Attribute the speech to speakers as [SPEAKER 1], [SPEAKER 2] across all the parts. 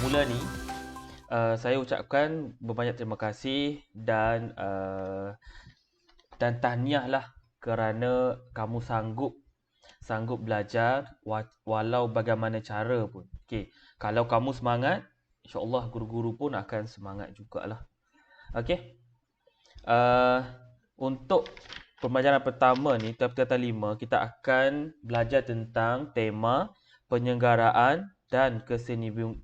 [SPEAKER 1] mula ni saya ucapkan berbanyak terima kasih dan tahniah lah kerana kamu sanggup belajar walau bagaimana cara pun. Okey, kalau kamu semangat, insya-Allah guru-guru pun akan semangat jugalah. Okey. Untuk pembelajaran pertama ni, Tafsir 5, kita akan belajar tentang tema penyelenggaraan dan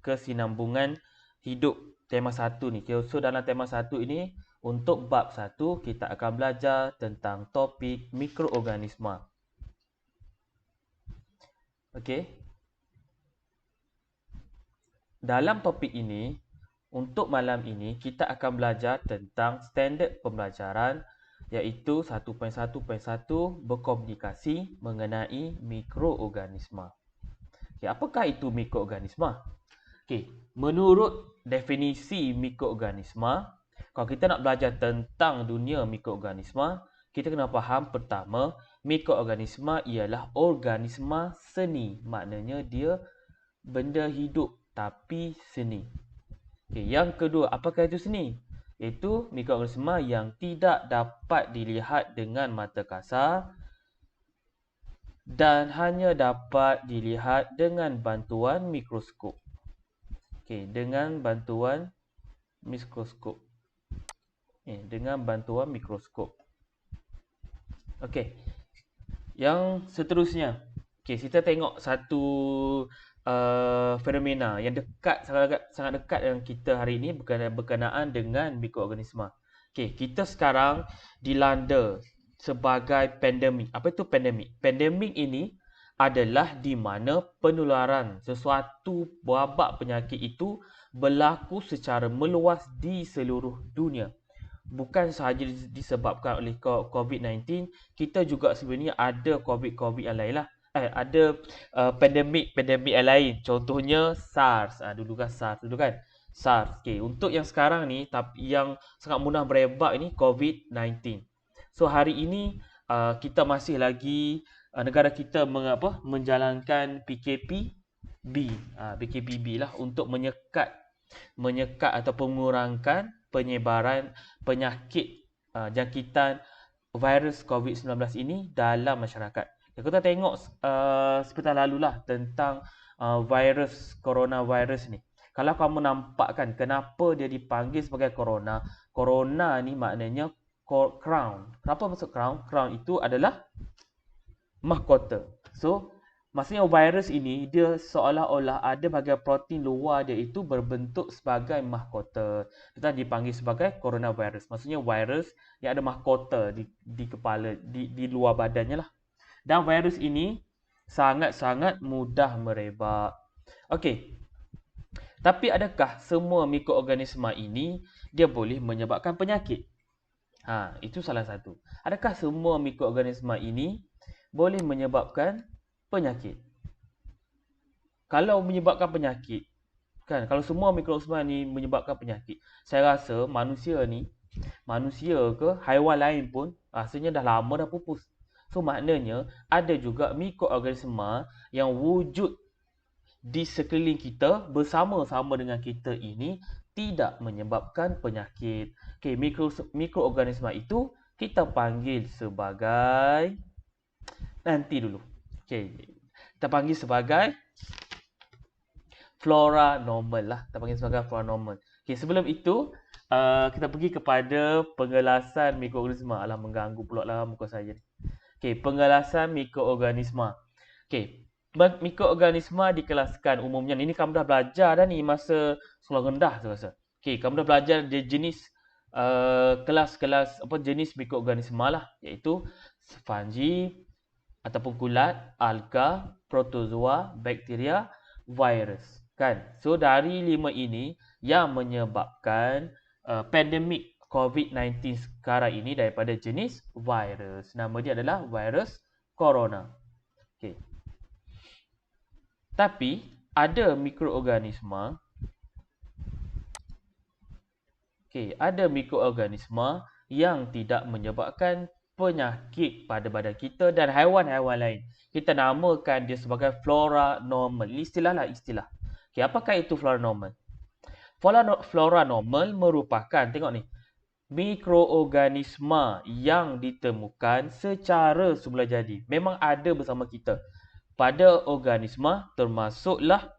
[SPEAKER 1] kesinambungan hidup. Tema 1 ni. So dalam tema 1 ini, untuk bab 1 kita akan belajar tentang topik mikroorganisma. Okey. Dalam topik ini, untuk malam ini kita akan belajar tentang standard pembelajaran iaitu 1.1.1 berkomunikasi mengenai mikroorganisma. Okay, apakah itu mikroorganisma? Okay, menurut definisi mikroorganisma, kalau kita nak belajar tentang dunia mikroorganisma, kita kena faham pertama, mikroorganisma ialah organisma seni. Maknanya dia benda hidup tapi seni. Okay, yang kedua, apakah itu seni? Iaitu mikroorganisma yang tidak dapat dilihat dengan mata kasar dan hanya dapat dilihat dengan bantuan mikroskop. Okey, dengan bantuan mikroskop. Dengan bantuan mikroskop. Okey. Yang seterusnya. Okey, kita tengok satu fenomena yang sangat dekat dengan kita hari ini berkenaan dengan mikroorganisma. Okey, kita sekarang dilanda sebagai pandemik. Apa itu pandemik? Pandemik ini adalah di mana penularan sesuatu wabak penyakit itu berlaku secara meluas di seluruh dunia. Bukan sahaja disebabkan oleh COVID-19, kita juga sebenarnya ada COVID yang lain lah. Ada pandemik yang lain. Contohnya SARS. Dulu kan SARS. SARS. Okay. Untuk yang sekarang ni, yang sangat mudah berebak ini COVID-19. So hari ini kita masih lagi negara kita menjalankan PKPB lah untuk menyekat atau mengurangkan penyebaran penyakit jangkitan virus COVID-19 ini dalam masyarakat. Kita tengok sebentar lalulah tentang virus coronavirus ni. Kalau kamu nampak kan kenapa dia dipanggil sebagai corona? Corona ni maknanya crown. Kenapa maksud crown? Crown itu adalah mahkota. So, maksudnya virus ini dia seolah-olah ada bahagian protein luar dia itu berbentuk sebagai mahkota. Kita dipanggil sebagai coronavirus. Maksudnya virus yang ada mahkota di kepala, di luar badannya lah. Dan virus ini sangat-sangat mudah merebak. Okey. Tapi adakah semua mikroorganisma ini dia boleh menyebabkan penyakit? Itu salah satu. Adakah semua mikroorganisma ini boleh menyebabkan penyakit? Kalau menyebabkan penyakit, kan, kalau semua mikroorganisma ni menyebabkan penyakit, saya rasa manusia ke haiwan lain pun rasanya dah lama dah pupus. So maknanya ada juga mikroorganisma yang wujud di sekeliling kita bersama-sama dengan kita ini tidak menyebabkan penyakit. Okey, mikroorganisma itu kita panggil sebagai nanti dulu. Okey. Kita panggil sebagai flora normal lah. Kita panggil sebagai flora normal. Okey, sebelum itu kita pergi kepada pengelasan mikroorganisma. Alah, mengganggu pula lah muka saya ni. Okey, pengelasan mikroorganisma. Okey, mikroorganisma dikelaskan umumnya. Ini kamu dah belajar dah ni masa sekolah rendah saya rasa. Okey, kamu dah belajar jenis kelas-kelas jenis mikroorganisma lah, iaitu fungi ataupun kulat, alga, protozoa, bakteria, virus, kan? So dari 5 ini yang menyebabkan pandemik COVID-19 sekarang ini daripada jenis virus. Nama dia adalah virus corona. Okey. Tapi ada mikroorganisma yang tidak menyebabkan penyakit pada badan kita dan haiwan-haiwan lain. Kita namakan dia sebagai flora normal. Ini istilah. Okey, apakah itu flora normal? Flora normal merupakan, tengok ni, mikroorganisma yang ditemukan secara semula jadi. Memang ada bersama kita. Pada organisma termasuklah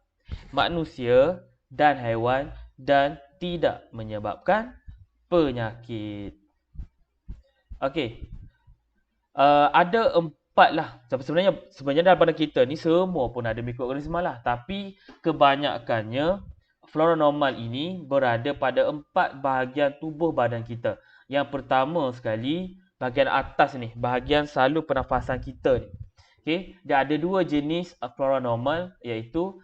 [SPEAKER 1] manusia dan haiwan dan tidak menyebabkan penyakit. Okey. Ada 4 lah. Sebenarnya daripada kita ni semua pun ada mikroorganisma lah. Tapi kebanyakannya flora normal ini berada pada 4 bahagian tubuh badan kita. Yang pertama sekali, bahagian atas ni, bahagian salur pernafasan kita ni. Okey, dia ada 2 jenis flora normal, iaitu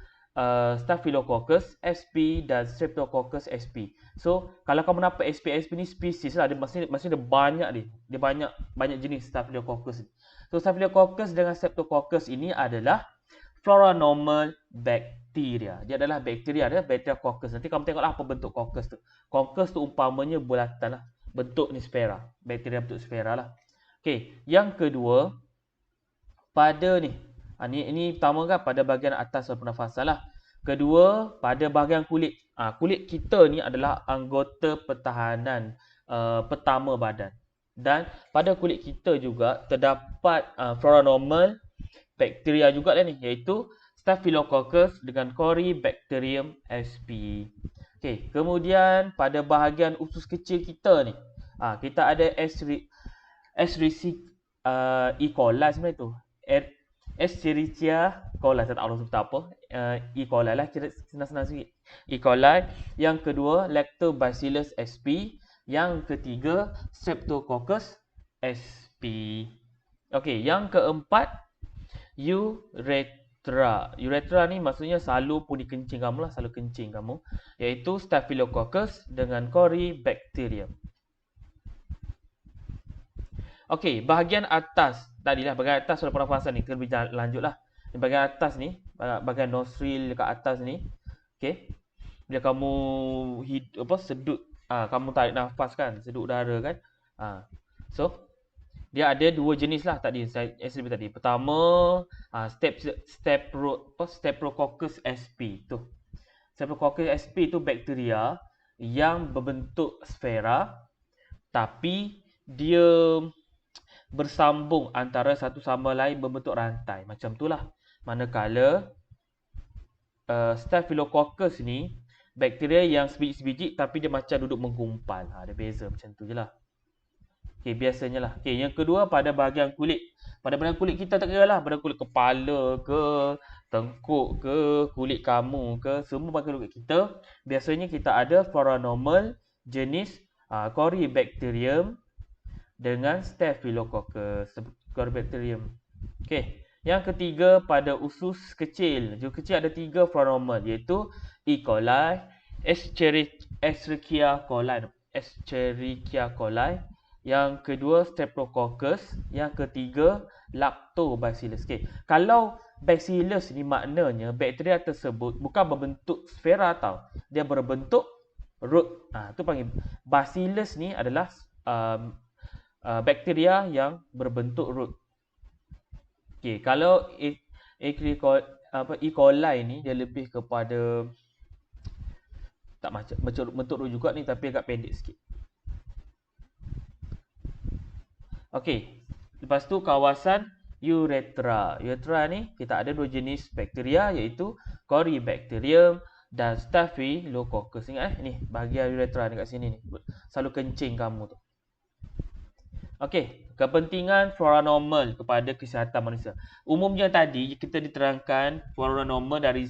[SPEAKER 1] Staphylococcus sp dan Streptococcus sp. So, kalau kamu nampak sp ni spesies lah, dia maksudnya dia banyak ni. Dia banyak jenis Staphylococcus. So, Staphylococcus dengan Streptococcus ini adalah flora normal bakteria. Dia adalah bakteria, dia bakteria coccus. Nanti kamu tengoklah apa bentuk coccus tu. Coccus tu umpamanya bulatan lah. Bentuk ni sfera. Bakteria bentuk sfera lah. Okey, yang kedua, pada ni. Ini pertama kan pada bahagian atas pernafasan lah. Kedua, pada bahagian kulit. Kulit kita ni adalah anggota pertahanan pertama badan. Dan pada kulit kita juga terdapat flora normal bakteria juga lah ni, iaitu Staphylococcus dengan Corybacterium sp. Okey, kemudian pada bahagian usus kecil kita ni, kita ada Escherichia E. coli sebenarnya tu. Escherichia coli, saya tak tahu sebut apa. E. coli lah, senang-senang sikit. E. coli. Yang kedua, Lactobacillus sp. Yang ketiga, Streptococcus sp. Okey, yang keempat, uretra. Uretra ni maksudnya salur pudi kencing kamu lah, salur kencing kamu, iaitu Staphylococcus dengan Corybacterium. Okey, bahagian atas tadilah, bahagian atas salur pernafasan ni, kita lebih lanjutlah. Bahagian atas ni, bahagian nostril dekat atas ni, okey. Bila kamu sedut, kamu tarik nafas kan, sedut udara kan. So dia ada 2 jenis lah tadi, saya sebut tadi. Pertama, Streptococcus sp tu. Streptococcus sp tu bakteria yang berbentuk sfera, tapi dia bersambung antara satu sama lain berbentuk rantai. Macam tu lah. Manakala Staphylococcus ni bakteria yang sebiji-sebiji tapi dia macam duduk menggumpal. Ada beza macam tu je lah. Okey, biasanya lah. Okey, yang kedua pada bahagian kulit. Pada bahagian kulit kita tak kira lah. Pada kulit kepala ke, tengkuk ke, kulit kamu ke, semua bahagian kulit kita. Biasanya kita ada flora normal jenis Corybacterium dengan Staphylococcus Corybacterium. Okey, yang ketiga pada usus kecil. Usus kecil ada 3 flora normal, iaitu E. coli, Escherichia coli. Yang kedua, Streptococcus. Yang ketiga, Lactobacillus. Okay. Kalau Bacillus ni maknanya bakteria tersebut bukan berbentuk sfera tau. Dia berbentuk root. Tu panggil Bacillus ni adalah bakteria yang berbentuk root. Okay. Kalau E. coli ni dia lebih kepada tak macam bentuk root juga ni, tapi agak pendek sikit. Okey, lepas tu kawasan uretra. Uretra ni kita ada 2 jenis bakteria, iaitu Corybacterium dan Staphylococcus. Ingat ni bahagian uretra dekat sini ni. Selalu kencing kamu tu. Okey, kepentingan flora normal kepada kesihatan manusia. Umumnya tadi kita diterangkan flora normal dari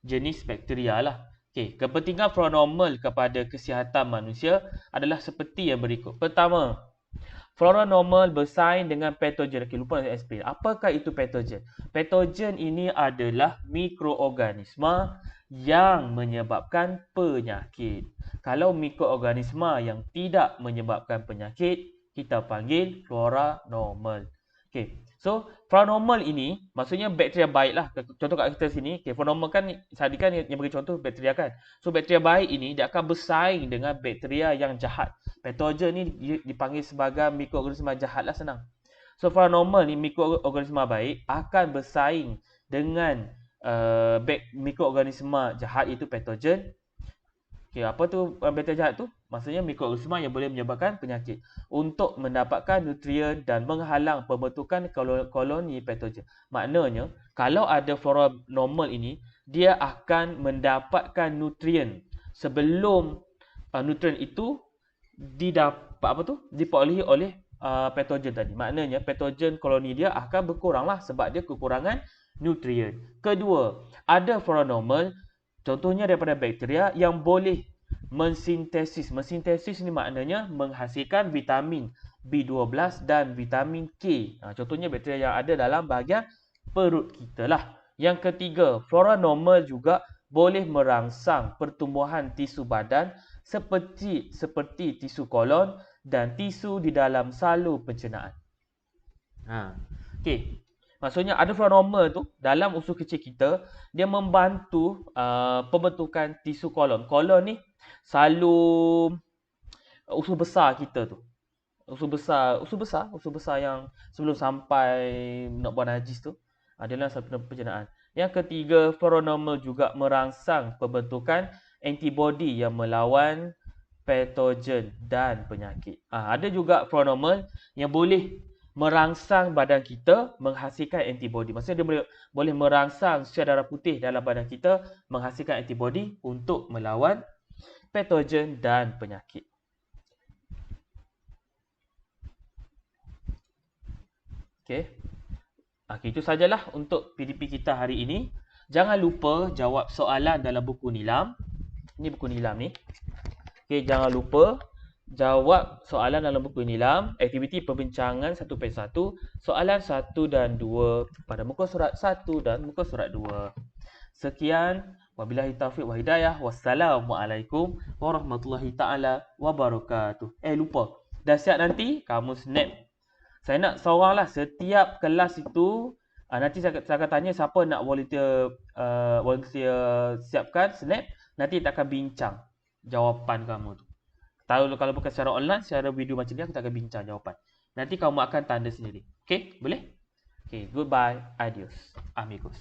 [SPEAKER 1] jenis bakteria lah. Okey, kepentingan flora normal kepada kesihatan manusia adalah seperti yang berikut. Pertama, flora normal bersaing dengan patogen. Okey, lupa nak explain. Apakah itu patogen? Patogen ini adalah mikroorganisma yang menyebabkan penyakit. Kalau mikroorganisma yang tidak menyebabkan penyakit, kita panggil flora normal. Okey. So, flora normal ini maksudnya bakteria baik lah. Contoh kat kita sini, okay, flora normal kan tadi kan yang bagi contoh bakteria kan. So, bakteria baik ini dia akan bersaing dengan bakteria yang jahat. Patogen ni dipanggil sebagai mikroorganisma jahat lah, senang. So, flora normal ni mikroorganisma baik akan bersaing dengan mikroorganisma jahat, iaitu patogen. Okey, apa tu bakteri jahat tu? Maksudnya mikroorganisma yang boleh menyebabkan penyakit untuk mendapatkan nutrien dan menghalang pembentukan koloni patogen. Maknanya, kalau ada flora normal ini, dia akan mendapatkan nutrien sebelum nutrien itu diperolehi oleh patogen tadi. Maknanya patogen koloni dia akan berkuranglah sebab dia kekurangan nutrien. Kedua, ada flora normal contohnya daripada bakteria yang boleh mensintesis. Mensintesis ni maknanya menghasilkan vitamin B12 dan vitamin K. Contohnya bakteria yang ada dalam bahagian perut kita lah. Yang ketiga, flora normal juga boleh merangsang pertumbuhan tisu badan seperti tisu kolon dan tisu di dalam salur pencernaan. Okey. Maksudnya ada flora normal tu dalam usus kecil kita, dia membantu pembentukan tisu kolon. Kolon ni salur usus besar kita tu. Usus besar yang sebelum sampai nak buang najis tu adalah salur pencernaan. Yang ketiga, flora normal juga merangsang pembentukan antibodi yang melawan patogen dan penyakit. Ada juga flora normal yang boleh merangsang badan kita menghasilkan antibodi. Maksudnya dia boleh merangsang sel darah putih dalam badan kita menghasilkan antibodi untuk melawan patogen dan penyakit. Okey. Itu sajalah untuk PDP kita hari ini. Jangan lupa jawab soalan dalam buku nilam. Ini buku nilam ni. Okey, jangan lupa jawab soalan dalam buku nilam, aktiviti perbincangan 1.1, soalan 1 dan 2 pada muka surat 1 dan muka surat 2. Sekian, wabillahi taufiq wa hidayah. Wassalamualaikum warahmatullahi taala wabarakatuh. Lupa. Dah siap nanti kamu snap. Saya nak seorang lah setiap kelas itu. Nanti saya akan tanya siapa nak volunteer siapkan snap. Nanti kita akan bincang jawapan kamu tu. Kalau bukan secara online, secara video macam ni, aku tak akan bincang jawapan. Nanti kamu akan tanda sendiri. Okay? Boleh? Okay, goodbye. Adios. Amigos.